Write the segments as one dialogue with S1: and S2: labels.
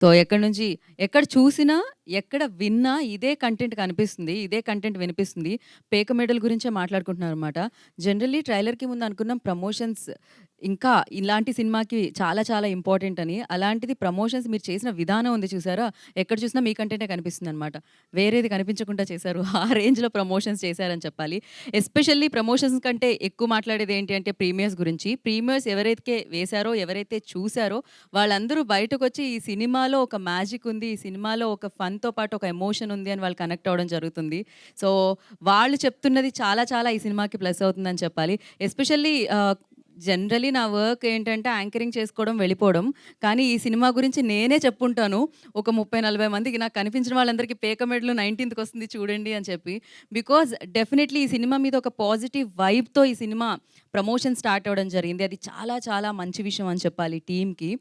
S1: So, ఎక్కడి నుంచి ఎక్కడ చూసినా, ఎక్కడ విన్నా ఇదే కంటెంట్ కనిపిస్తుంది. ఇదే కంటెంట్ వినిపిస్తుంది. పేక మేడల గురించే మాట్లాడుకుంటున్నారనమాట. జనరల్లీ ట్రైలర్‌కి ముందు అనుకున్నాం ప్రమోషన్స్ ఇంకా ఇలాంటి సినిమాకి చాలా చాలా ఇంపార్టెంట్ అని. అలాంటిది ప్రమోషన్స్ మీరు చేసిన విధానం ఉంది చూసారా? ఎక్కడ చూసినా మీ కంటెంటే కనిపిస్తుందనమాట. వేరేది కనిపించకుండా చేశారు. ఆ రేంజ్‌లో ప్రమోషన్స్ చేశారని చెప్పాలి. ఎస్పెషల్లీ ప్రమోషన్స్ కంటే ఎక్కువ మాట్లాడేది ఏంటి అంటే ప్రీమియర్స్ గురించి. ప్రీమియర్స్ ఎవరైతే వేశారో, ఎవరైతే చూసారో వాళ్ళందరూ బయటకొచ్చి ఈ సినిమాలో ఒక మ్యాజిక్ ఉంది. ఈ సినిమాలో ఒక ఫన్‌తో పాటు ఒక ఎమోషన్ ఉంది అని వాళ్ళు కనెక్ట్ అవ్వడం జరుగుతుంది. సో, వాళ్ళు చెప్తున్నది చాలా చాలా ఈ సినిమాకి ప్లస్ అవుతుందని చెప్పాలి. ఎస్పెషల్లీ జనరల్లీ నా వర్క్ ఏంటంటే యాంకరింగ్ చేసుకోవడం, వెళ్ళిపోవడం. కానీ ఈ సినిమా గురించి నేనే చెప్పుంటాను. ఒక 30, 40 మందికి నాకు కనిపించిన వాళ్ళందరికీ పేక మెడలు 19థ్‌కొస్తుంది చూడండి అని చెప్పి. బికాజ్ డెఫినైట్‌లీ ఈ సినిమా మీద ఒక పాజిటివ్ వైబ్‌తో ఈ సినిమా ప్రమోషన్ స్టార్ట్ అవ్వడం జరిగింది. అది చాలా చాలా మంచి విషయం అని చెప్పాలి టీమ్‌కి.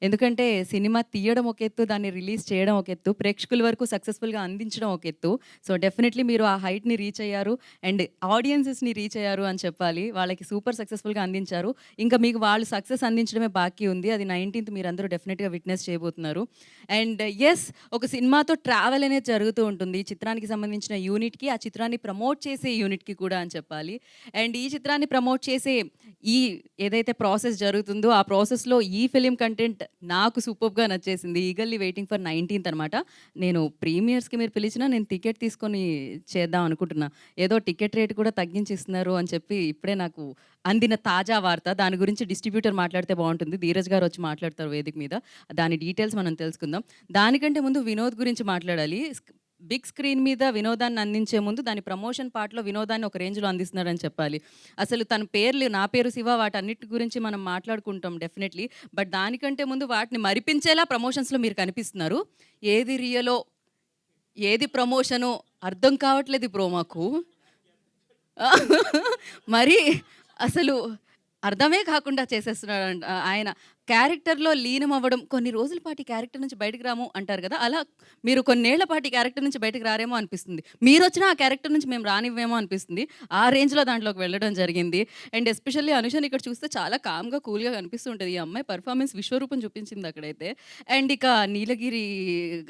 S1: ఎందుకంటే సినిమా తీయడం ఒక ఎత్తు, దాన్ని రిలీజ్ చేయడం ఒక ఎత్తు, ప్రేక్షకుల వరకు సక్సెస్‌ఫుల్‌గా అందించడం ఒక ఎత్తు. సో, డెఫినైట్‌లీ మీరు ఆ హైట్‌ని రీచ్ అయ్యారు అండ్ ఆడియన్సెస్‌ని రీచ్ అయ్యారు అని చెప్పాలి. వాళ్ళకి సూపర్ సక్సెస్‌ఫుల్‌గా అందించారు. ఇంకా మీకు వాళ్ళు సక్సెస్ అందించడమే బాకీ ఉంది. అది 19థ్ మీరందరూ డెఫినెట్‌గా విట్నెస్ చేయబోతున్నారు. అండ్ యెస్, ఒక సినిమాతో ట్రావెల్ అనేది జరుగుతూ ఉంటుంది. ఈ చిత్రానికి సంబంధించిన యూనిట్‌కి, ఆ చిత్రాన్ని ప్రమోట్ చేసే యూనిట్‌కి కూడా అని చెప్పాలి. అండ్ ఈ చిత్రాన్ని ప్రమోట్ చేసే ఈ ఏదైతే ప్రాసెస్ జరుగుతుందో, ఆ ప్రాసెస్‌లో ఈ ఫిల్మ్ కంటెంట్ నాకు సూపర్బ్‌గా నచ్చేసింది. ఈగర్‌లీ వెయిటింగ్ ఫర్ 19థ్ అనమాట. నేను ప్రీమియర్స్‌కి మీరు పిలిచినా నేను టికెట్ తీసుకొని చేద్దాం అనుకుంటున్నా. ఏదో టికెట్ రేట్ కూడా తగ్గించి ఇస్తున్నారు అని చెప్పి ఇప్పుడే నాకు అందిన తాజా వార్త. దాని గురించి డిస్ట్రిబ్యూటర్ మాట్లాడితే బావుంటుంది. ధీరజ్ గారు వచ్చి మాట్లాడతారు వేదిక మీద. దాని డీటెయిల్స్ మనం తెలుసుకుందాం. దానికంటే ముందు వినోద్ గురించి మాట్లాడాలి. బిగ్ స్క్రీన్ మీద వినోదాన్ని అందించే ముందు దాని ప్రమోషన్ పార్ట్‌లో వినోదాన్ని ఒక రేంజ్‌లో అందిస్తున్నాడని చెప్పాలి. అసలు తన పేర్లు 'నా పేరు శివ' వాటన్నిటి గురించి మనం మాట్లాడుకుంటాం డెఫినెట్‌లీ. బట్ దానికంటే ముందు వాటిని మరిపించేలా ప్రమోషన్స్‌లో మీరు కనిపిస్తున్నారు. ఏది రియలో, ఏది ప్రమోషనో అర్థం కావట్లేదు బ్రో మాకు. మరి అసలు అర్థమే కాకుండా చేసేస్తున్నాడంట ఆయన. క్యారెక్టర్‌లో లీనమవ్వడం, కొన్ని రోజుల పాటు ఈ క్యారెక్టర్ నుంచి బయటకి రాము అంటారు గదా! అలా మీరు కొన్నేళ్ల పాటు ఈ క్యారెక్టర్ నుంచి బయటకి రారేమో అనిపిస్తుంది. మీరొచ్చినా ఆ క్యారెక్టర్ నుంచి మేము రానివ్వేమో అనిపిస్తుంది. ఆ రేంజ్‌లో దాంట్లోకి వెళ్ళడం జరిగింది. అండ్ ఎస్పెషల్లీ అనుషని ఇక్కడ చూస్తే చాలా కామ్‌గా, కూల్‌గా కనిపిస్తూ ఉంటది. ఈ అమ్మాయి పెర్ఫార్మన్స్ విశ్వరూపం చూపించింది అక్కడైతే. అండ్ ఇక నీలగిరి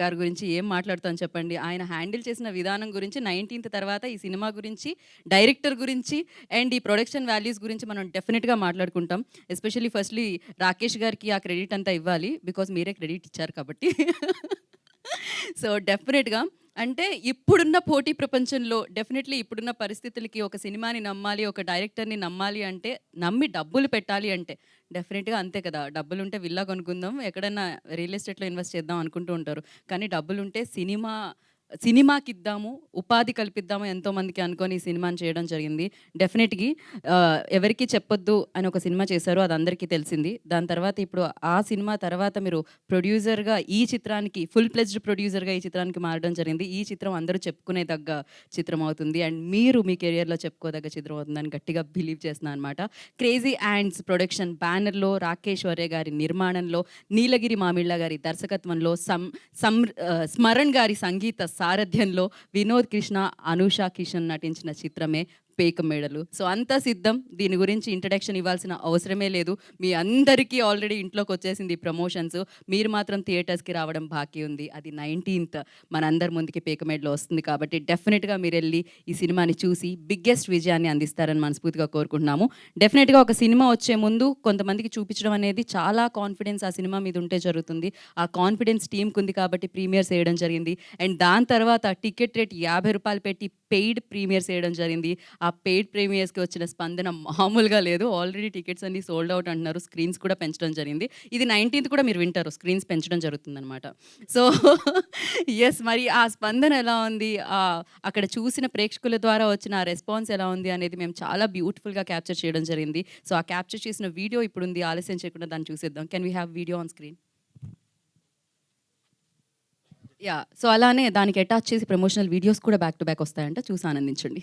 S1: గారి గురించి ఏం మాట్లాడతాను చెప్పండి. ఆయన హ్యాండిల్ చేసిన విధానం గురించి 19థ్ తర్వాత ఈ సినిమా గురించి, డైరెక్టర్ గురించి అండ్ ఈ ప్రొడక్షన్ వాల్యూస్ గురించి మనం డెఫినిట్‌గా మాట్లాడుకుంటాం. ఎస్పెషల్లీ ఫస్ట్‌లీ రాకేష్ గారికి ఆ క్రెడిట్ అంతా ఇవ్వాలి. బికాజ్ మీరే క్రెడిట్ ఇచ్చారు కాబట్టి. సో, డెఫినిట్‌గా అంటే ఇప్పుడున్న పోటీ ప్రపంచంలో డెఫినెట్‌లీ ఇప్పుడున్న పరిస్థితులకి ఒక సినిమాని నమ్మాలి, ఒక డైరెక్టర్‌ని నమ్మాలి అంటే, నమ్మి డబ్బులు పెట్టాలి అంటే డెఫినెట్‌గా అంతే కదా! డబ్బులుంటే విల్లా కొనుక్కుందాం, ఎక్కడన్నా రియల్ ఎస్టేట్‌లో ఇన్వెస్ట్ చేద్దాం అనుకుంటూ ఉంటారు. కానీ డబ్బులుంటే సినిమాకిద్దాము, ఉపాధి కల్పిద్దాము ఎంతోమందికి అనుకోని ఈ సినిమాని చేయడం జరిగింది. డెఫినెట్‌గా ఎవరికీ చెప్పొద్దు అని ఒక సినిమా చేశారు. అది అందరికీ తెలిసింది. దాని తర్వాత ఇప్పుడు ఆ సినిమా తర్వాత మీరు ప్రొడ్యూసర్‌గా ఈ చిత్రానికి ఫుల్ ప్లెడ్జ్డ్ ప్రొడ్యూసర్‌గా ఈ చిత్రానికి మారడం జరిగింది. ఈ చిత్రం అందరూ చెప్పుకునే దగ్గ చిత్రం అవుతుంది. అండ్ మీరు మీ కెరియర్‌లో చెప్పుకోదగ్గ చిత్రం అవుతుందని గట్టిగా బిలీవ్ చేస్తున్నాను అనమాట. క్రేజీ యాండ్స్ ప్రొడక్షన్ బ్యానర్‌లో రాకేష్ వర్య గారి నిర్మాణంలో, నీలగిరి మామిళ్ళ గారి దర్శకత్వంలో, స్మరణ్ గారి సంగీత సారథ్యంలో, వినోద్ కృష్ణ, అనూష కిషన్ నటించిన చిత్రమే 'పేక మేడలు'. సో, అంతా సిద్ధం. దీని గురించి ఇంట్రడక్షన్ ఇవ్వాల్సిన అవసరమే లేదు. మీ అందరికీ ఆల్రెడీ ఇంట్లోకొచ్చేసింది ఈ ప్రమోషన్స్. మీరు మాత్రం థియేటర్స్‌కి రావడం బాకీ ఉంది. అది 19థ్ మనందరి ముందుకి 'పేక మేడలో' వస్తుంది కాబట్టి డెఫినిట్‌గా మీరెళ్ళి ఈ సినిమాని చూసి బిగ్గెస్ట్ విజయాన్ని అందిస్తారని మనస్ఫూర్తిగా కోరుకుంటున్నాము. డెఫినెట్‌గా ఒక సినిమా వచ్చే ముందు కొంతమందికి చూపించడం అనేది చాలా కాన్ఫిడెన్స్ ఆ సినిమా మీద ఉంటే జరుగుతుంది. ఆ కాన్ఫిడెన్స్ టీమ్‌కుంది కాబట్టి ప్రీమియర్స్ ఏయడం జరిగింది. అండ్ దాని తర్వాత టికెట్ రేట్ రూ. 50 పెట్టి పెయిడ్ ప్రీమియర్స్ ఏయడం జరిగింది. ఆ పెయిడ్ ప్రీమియర్స్‌కి వచ్చిన స్పందన మామూలుగా లేదు. ఆల్రెడీ టికెట్స్ అన్నీ సోల్డ్ ఔట్ అంటున్నారు. స్క్రీన్స్ కూడా పెంచడం జరిగింది. ఇది 19థ్ కూడా మీరు వింటారు. స్క్రీన్స్ పెంచడం జరుగుతుందనమాట. సో, యెస్, మరి ఆ స్పందన ఎలా ఉంది? అక్కడ చూసిన ప్రేక్షకుల ద్వారా వచ్చిన ఆ రెస్పాన్స్ ఎలా ఉంది అనేది మేము చాలా బ్యూటిఫుల్‌గా క్యాప్చర్ చేయడం జరిగింది. సో, ఆ క్యాప్చర్ చేసిన వీడియో ఇప్పుడుంది. ఆలస్యం చేయకుండా దాన్ని చూసేద్దాం. Can we have video on screen? Yeah! So, అలానే దానికి అటాచ్ చేసి ప్రమోషనల్ వీడియోస్ కూడా బ్యాక్ టు బ్యాక్ వస్తాయంట. చూసి ఆనందించండి.